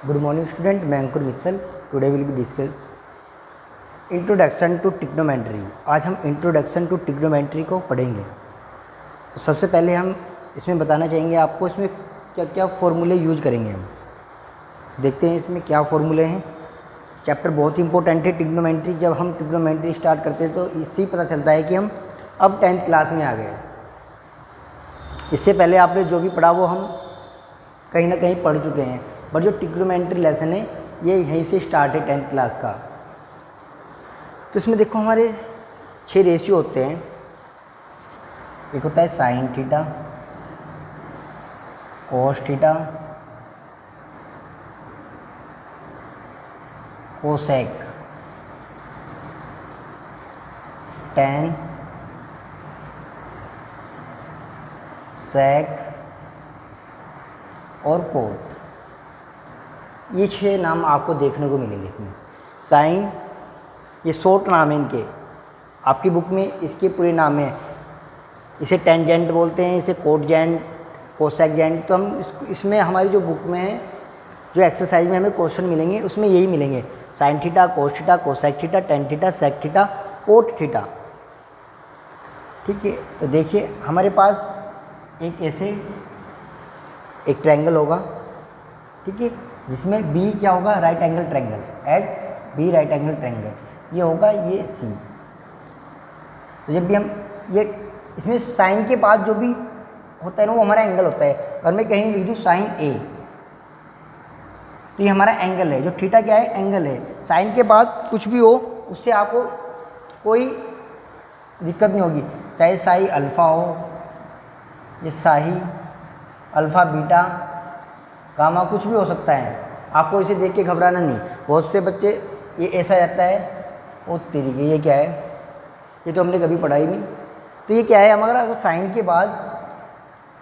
Good morning student, मैं Ankur Mittal. Today will be discuss introduction to trigonometry. आज हम introduction to trigonometry को पढ़ेंगे। तो सबसे पहले हम इसमें बताना चाहेंगे आपको इसमें क्या क्या फॉर्मूले यूज करेंगे। हम देखते हैं इसमें क्या फॉर्मूले हैं। चैप्टर बहुत ही इंपॉर्टेंट है ट्रिग्नोमेट्री। जब हम ट्रिग्नोमेट्री स्टार्ट करते हैं तो इससे ही पता चलता है कि हम अब 10th क्लास में आ गए। इससे पहले आपने जो भी पढ़ा वो हम कहीं ना कहीं पढ़ चुके हैं, बट जो ट्रिग्नोमेट्री लेसन है ये यहीं से स्टार्ट है 10th क्लास का। तो इसमें देखो हमारे 6 रेशियो होते हैं। एक होता है sine theta, cos theta, cosec, tan, sec और कोट। ये 6 नाम आपको देखने को मिलेंगे इसमें। साइन ये शॉर्ट नाम है इनके, आपकी बुक में इसके पूरे नाम हैं। इसे टेंजेंट बोलते हैं, इसे कोटजेंट, कोसेकजेंट। तो हम इसमें हमारी जो बुक में है, जो एक्सरसाइज में हमें क्वेश्चन मिलेंगे उसमें यही मिलेंगे। Sine theta, cos theta, cosec theta, tan theta, sec theta, cot theta. ठीक है, तो देखिए हमारे पास एक ऐसे एक ट्रायंगल होगा, ठीक है, जिसमें बी क्या होगा, right angle triangle, at B right angle triangle ये होगा, ये सी। तो जब भी हम ये इसमें साइन के बाद जो भी होता है ना वो हमारा एंगल होता है। अगर मैं कहीं लिख दूँ साइन ए तो ये हमारा एंगल है। जो थीटा क्या है, एंगल है। साइन के बाद कुछ भी हो उससे आपको कोई दिक्कत नहीं होगी, चाहे साई अल्फ़ा हो, ये साही अल्फ़ा बीटा गामा कुछ भी हो सकता है। आपको इसे देख के घबराना नहीं। बहुत से बच्चे ये ऐसा जाता है, ओ तेरी के ये क्या है, ये तो हमने कभी पढ़ा ही नहीं। तो ये क्या है, हमारा अगर साइन के बाद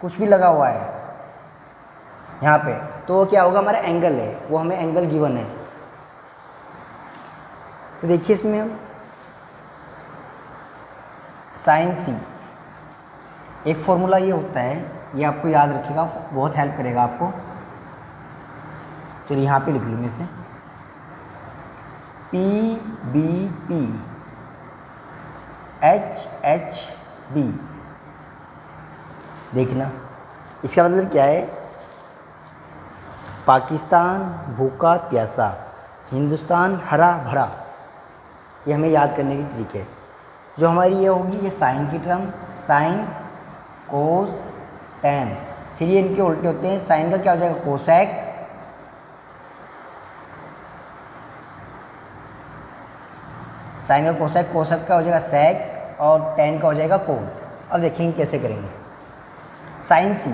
कुछ भी लगा हुआ है यहाँ पे तो क्या होगा, हमारा एंगल है, वो हमें एंगल गिवन है। तो देखिए इसमें हम साइन सी, एक फॉर्मूला ये होता है, ये आपको याद रखिएगा, बहुत हेल्प करेगा आपको। चलिए यहाँ पे लिख लूँगा इसे, P B P H H B. देखना इसका मतलब क्या है, पाकिस्तान भूखा प्यासा, हिंदुस्तान हरा भरा। ये हमें याद करने की तरीके है। जो हमारी ये होगी, ये साइन की टर्म, साइन कोस टेन, फिर ये इनके उल्टे होते हैं। साइन का क्या हो जाएगा, कोसेक, साइन का कोसेक, कोसेक का हो जाएगा सेक, और टेन का हो जाएगा कोट। अब देखेंगे कैसे करेंगे। साइन सी,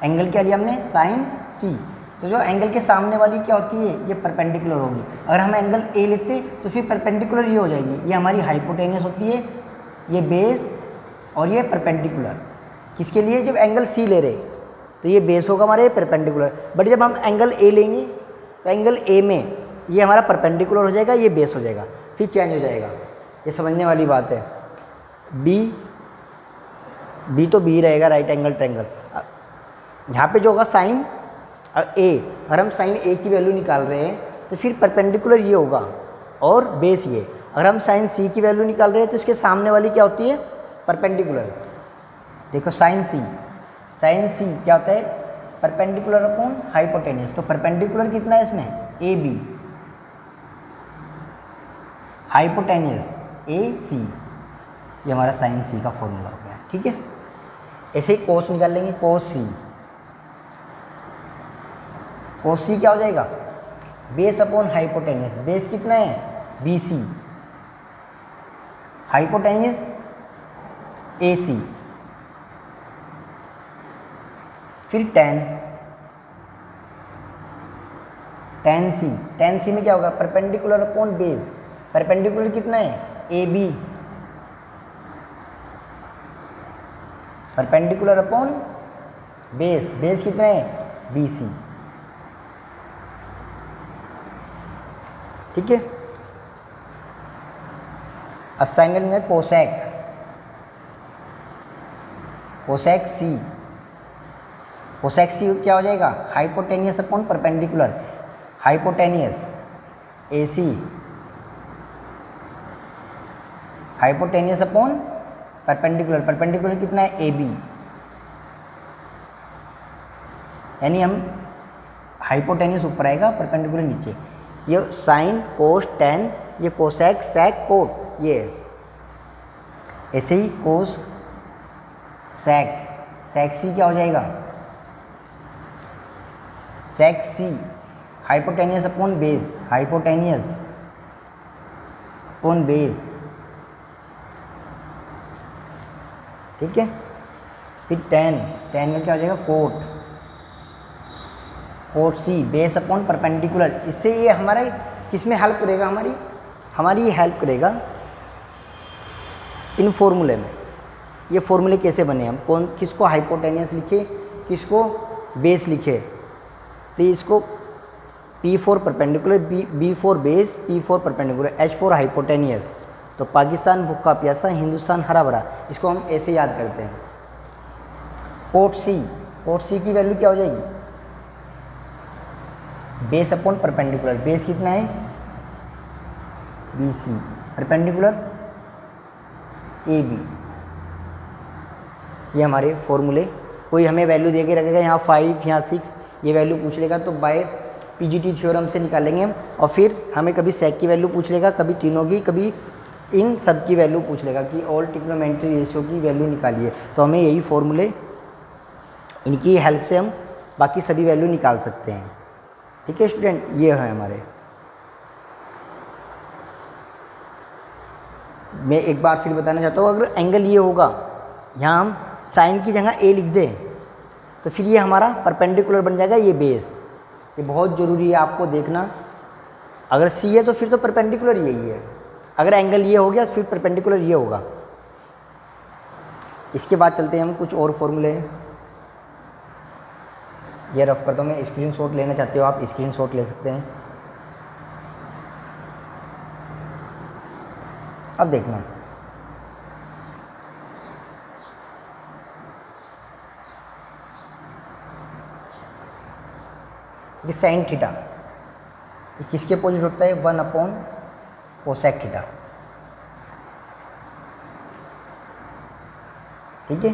एंगल क्या लिया हमने, साइन सी। तो जो एंगल के सामने वाली क्या होती है, ये परपेंडिकुलर होगी। अगर हम एंगल ए लेते तो फिर परपेंडिकुलर ये हो जाएगी, ये हमारी हाइपोटेनियस होती है, ये बेस, और ये परपेंडिकुलर। किसके लिए, जब एंगल सी ले रहे तो ये बेस होगा हमारे परपेंडिकुलर। बट जब हम एंगल ए लेंगे तो एंगल ए में ये हमारा परपेंडिकुलर हो जाएगा, ये बेस हो जाएगा, फिर चेंज हो जाएगा। ये समझने वाली बात है। बी तो बी रहेगा, राइट एंगल ट्रायंगल। यहाँ पे जो होगा साइन ए, अगर हम साइन ए की वैल्यू निकाल रहे हैं तो फिर परपेंडिकुलर ये होगा और बेस ये। अगर हम साइन सी की वैल्यू निकाल रहे हैं तो इसके सामने वाली क्या होती है, परपेंडिकुलर। देखो साइन सी क्या होता है, परपेंडिकुलर अपॉन हाइपोटेनियस। तो परपेंडिकुलर कितना है इसमें, ए बी, हाइपोटेनियस ए सी। ये हमारा साइन सी का फॉर्मूला हो गया, ठीक है। ऐसे ही कोस निकाल लेंगे, कोस सी। कोस सी क्या हो जाएगा, बेस अपॉन हाइपोटेनियस। बेस कितना है, बी सी, हाइपोटेनियस ए सी। फिर टेन सी में क्या होगा, परपेंडिकुलर अपॉन बेस। परपेंडिकुलर कितना है, A B, perpendicular upon base कितना है, बी सी, ठीक है। अब साइन लेंगे कोसेक सी, कोसेक सी क्या हो जाएगा, हाइपोटेनियस अपॉन परपेंडिकुलर, हाइपोटेनियस ए सी, हाइपोटेनियस अपॉन परपेंडिकुलर, परपेंडिकुलर कितना है ए बी, यानी हम हाइपोटेनियस ऊपर आएगा परपेंडिकुलर नीचे। ये साइन कोस टेन, ये कोसेक सेक कोट, ये ऐसे ही कोस सेक, सेक सी क्या हो जाएगा, sec C, hypotenuse upon base, hypotenuse upon base, ठीक है। फिर टेन, टेन का क्या हो जाएगा cot, cot C, base upon perpendicular. इससे ये हमारा किस में हेल्प करेगा, हमारी ये हेल्प करेगा इन फॉर्मूले में। ये फॉर्मूले कैसे बने, हम कौन किसको हाइपोटेनियस लिखे, किसको बेस लिखे, तो इसको P4 perpendicular, B4 base, P4 perpendicular, H4 hypotenuse. तो पाकिस्तान भूखा प्यासा, हिंदुस्तान हरा भरा, इसको हम ऐसे याद करते हैं। कोट सी, कोट सी की वैल्यू क्या हो जाएगी, बेस अपॉन परपेंडिकुलर, बेस कितना है BC, परपेंडिकुलर AB। ये हमारे फॉर्मूले, कोई हमें वैल्यू दे के रखेगा यहाँ 5 यहाँ 6, ये वैल्यू पूछ लेगा तो बाय PGT थ्योरम से निकालेंगे हम। और फिर हमें कभी सेक की वैल्यू पूछ लेगा, कभी तीनों की, कभी इन सब की वैल्यू पूछ लेगा कि ऑल ट्रिग्नोमेट्री रेशियो की वैल्यू निकालिए। तो हमें यही फॉर्मूले, इनकी हेल्प से हम बाकी सभी वैल्यू निकाल सकते हैं, ठीक है स्टूडेंट। ये है हमारे, मैं एक बार फिर बताना चाहता हूँ, अगर एंगल ये होगा, यहाँ हम साइन की जगह A लिख दें तो फिर ये हमारा परपेंडिकुलर बन जाएगा, ये बेस। ये बहुत ज़रूरी है आपको देखना, अगर C है तो फिर तो परपेंडिकुलर यही है, अगर एंगल ये हो गया फिर परपेंडिकुलर ये होगा। इसके बाद चलते हैं हम कुछ और फॉर्मूले हैं, ये रफ करता हूँ मैं, स्क्रीनशॉट लेना चाहते हो आप स्क्रीनशॉट ले सकते हैं। अब देखना, ये साइन थीटा, ये किसके अपोजिट होता है, 1 अपॉन कोसेक थीटा, ठीक है।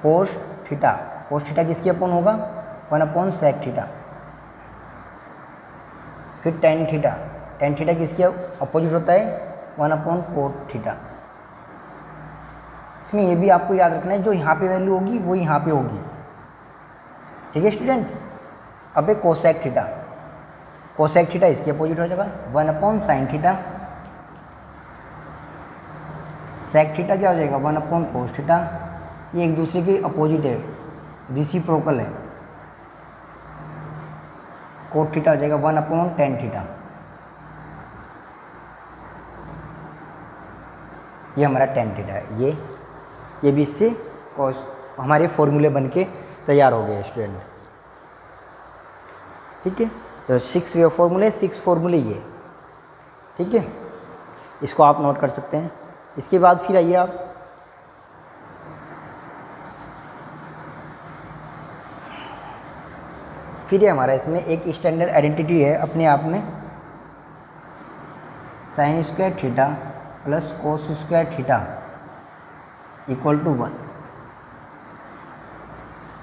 कोस थीटा, कोस थीटा किसके अपोन होगा, 1 अपॉन सेक थीटा। फिर टेन थीटा, टेन थीटा किसके अपोजिट होता है, 1 अपॉन कोट थीटा। इसमें ये भी आपको याद रखना है, जो यहाँ पे वैल्यू होगी वो यहाँ पे होगी, ठीक है स्टूडेंट। अब है कोसेक थीटा, कोसेक थीटा इसके अपोजिट हो जाएगा 1 upon sine theta. Sec theta क्या हो जाएगा, 1 अपॉन कोस थीटा। ये एक दूसरे के अपोजिट है, रेसिप्रोकल है। कोट थीटा हो जाएगा 1 अपॉन टेन थीटा। ये हमारा टेन थीटा है, ये भी इससे हमारे फॉर्मूले बन के तैयार हो गए स्टूडेंट, ठीक है। तो 6 फॉर्मूले, 6 फॉर्मूले ये, ठीक है, इसको आप नोट कर सकते हैं। इसके बाद फिर आइए आप फिर ये हमारा इसमें एक स्टैंडर्ड आइडेंटिटी है अपने आप में, sine square theta plus cos square theta equal to 1।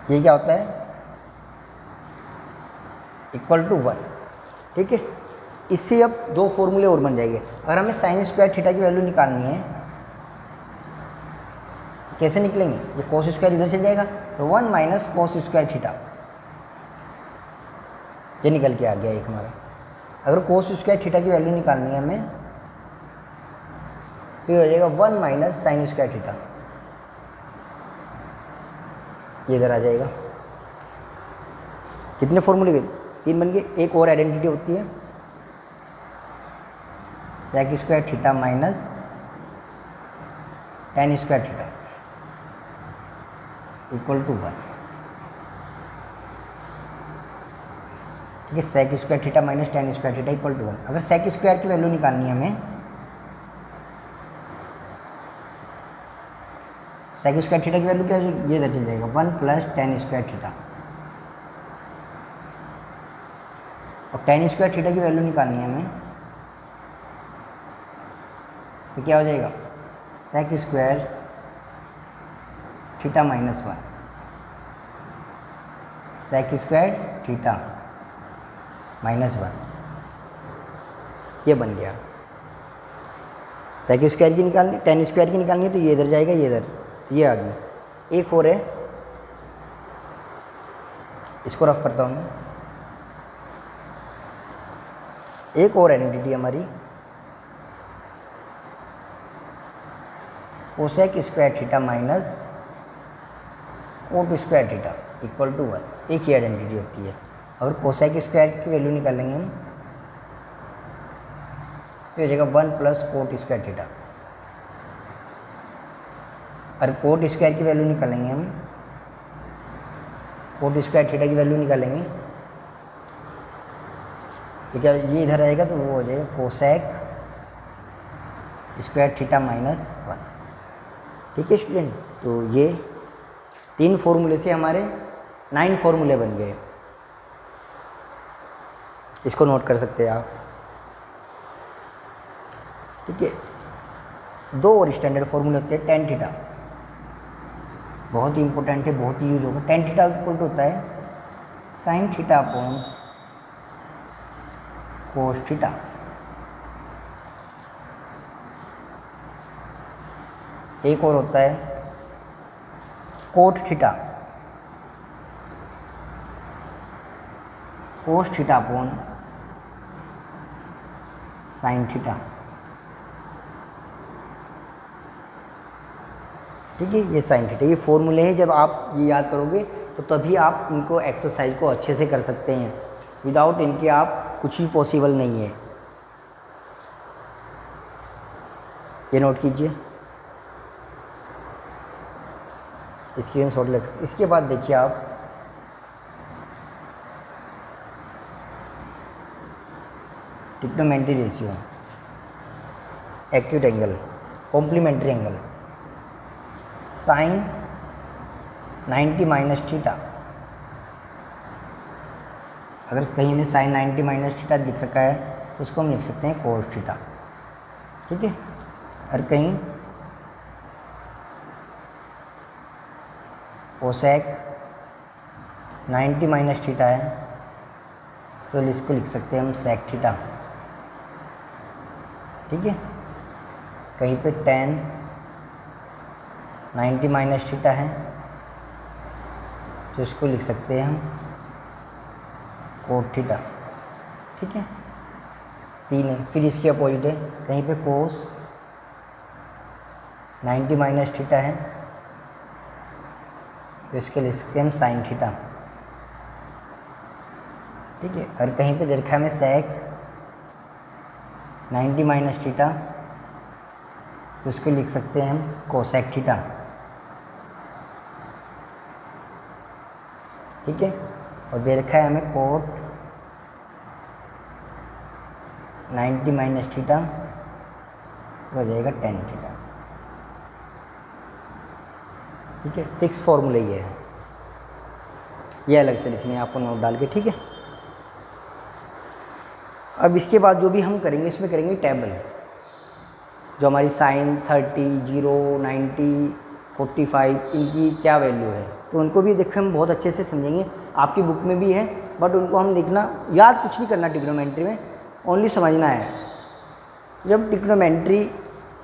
ये क्या होता है, इक्वल टू 1, ठीक है। इससे अब 2 फॉर्मूले और बन जाएंगे। अगर हमें साइन स्क्वायर थीटा की वैल्यू निकालनी है, कैसे निकलेंगे, ये कोस स्क्वायर इधर चल जाएगा तो 1 माइनस कोस स्क्वायर थीटा, ये निकल के आ गया एक हमारा। अगर कोस स्क्वायर थीटा की वैल्यू निकालनी है हमें तो ये हो जाएगा 1 माइनस साइन स्क्वायर थीटा, ये इधर आ जाएगा। कितने फॉर्मूले गए, 3 बन गए। एक और आइडेंटिटी होती है sec square theta minus tan square theta equal to 1, ठीक है। Sec square theta minus tan square theta equal to 1। अगर सेक स्क्वायर की वैल्यू निकालनी है हमें, सेक स्क्वायर थीटा की वैल्यू क्या हो जाएगी, ये इधर चल जाएगा 1 प्लस टेन स्क्वायर थीटा, और टेन स्क्वायर थीटा की वैल्यू निकालनी है हमें, तो क्या हो जाएगा सेक स्क्वायर थीटा माइनस 1, सेक स्क्वायर थीटा माइनस 1, ये बन गया। सेक स्क्वायर की निकालनी, टेन स्क्वायर की निकालनी है, तो ये इधर जाएगा, ये इधर, ये आ गई। एक और है, इसको रफ करता हूँ मैं। एक और आइडेंटिटी हमारी cosec square theta minus cot square theta equal to 1, एक ही आइडेंटिटी होती है। अगर कोसेक स्क्वायर की वैल्यू निकालेंगे हम, तो हो जाएगा 1 प्लस कोट स्क्वायर थीटा, और कोट स्क्वायर की वैल्यू निकालेंगे हम, कोट स्क्वायर थीटा की वैल्यू निकालेंगे, तो क्या ये इधर आएगा, तो वो हो जाएगा कोसेक स्क्वायर थीटा माइनस 1। ठीक है स्टूडेंट, तो ये 3 फॉर्मूले से हमारे 9 फॉर्मूले बन गए। इसको नोट कर सकते हैं आप। ठीक है, 2 और स्टैंडर्ड फॉर्मूले होते हैं। टेन थीटा बहुत ही इंपॉर्टेंट है, बहुत ही यूज होगा। टेन थीटा इक्वल टू होता है sine theta upon cos theta. एक और होता है cot theta, cos theta upon sine theta. ठीक है, ये साइन थीटा, ये फॉर्मूले हैं। जब आप ये याद करोगे तो तभी आप इनको एक्सरसाइज को अच्छे से कर सकते हैं। विदाउट इनके आप कुछ भी पॉसिबल नहीं है। ये नोट कीजिए, स्क्रीनशॉट ले सकते। इसके बाद देखिए आप trigonometry ratio, acute angle, complementary angle, sine 90 minus theta. अगर कहीं में साइन 90 माइनस थीटा दिख रखा है तो उसको हम लिख सकते हैं कोस थीटा। ठीक है, और कहीं कोसेक 90 माइनस थीटा है तो इसको लिख सकते हैं हम सेक थीटा। ठीक है, कहीं पे टेन 90 माइनस थीटा है तो इसको लिख सकते हैं हम कोट थीटा। ठीक है, 3 है। फिर इसके अपोजिट है, कहीं पे कोस 90 माइनस थीटा है तो इसके लिख सकते हैं हम साइन थीटा। ठीक है, और कहीं पे देखा हमें सेक 90 माइनस थीटा तो इसको लिख सकते हैं हम कोसेक थीटा। ठीक है, और दे रखा है हमें कोट 90 माइनस थीटा हो जाएगा टेन थीटा। ठीक है, 6 फॉर्मूले ये है, ये अलग से लिखने हैं आपको नोट डाल के। ठीक है, अब इसके बाद जो भी हम करेंगे इसमें करेंगे टेबल, जो हमारी साइन 30, 0, 90, 45 इनकी क्या वैल्यू है, तो उनको भी देखकर हम बहुत अच्छे से समझेंगे। आपकी बुक में भी है, बट उनको हम देखना, याद कुछ नहीं करना ट्रिग्नोमेट्री में, ओनली समझना है। जब ट्रिग्नोमेट्री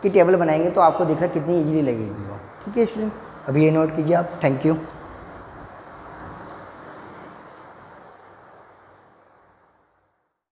की टेबल बनाएंगे तो आपको देखना कितनी इजीली लगेगी वो। ठीक है स्टूडेंट, अभी ये नोट कीजिए आप। Thank you.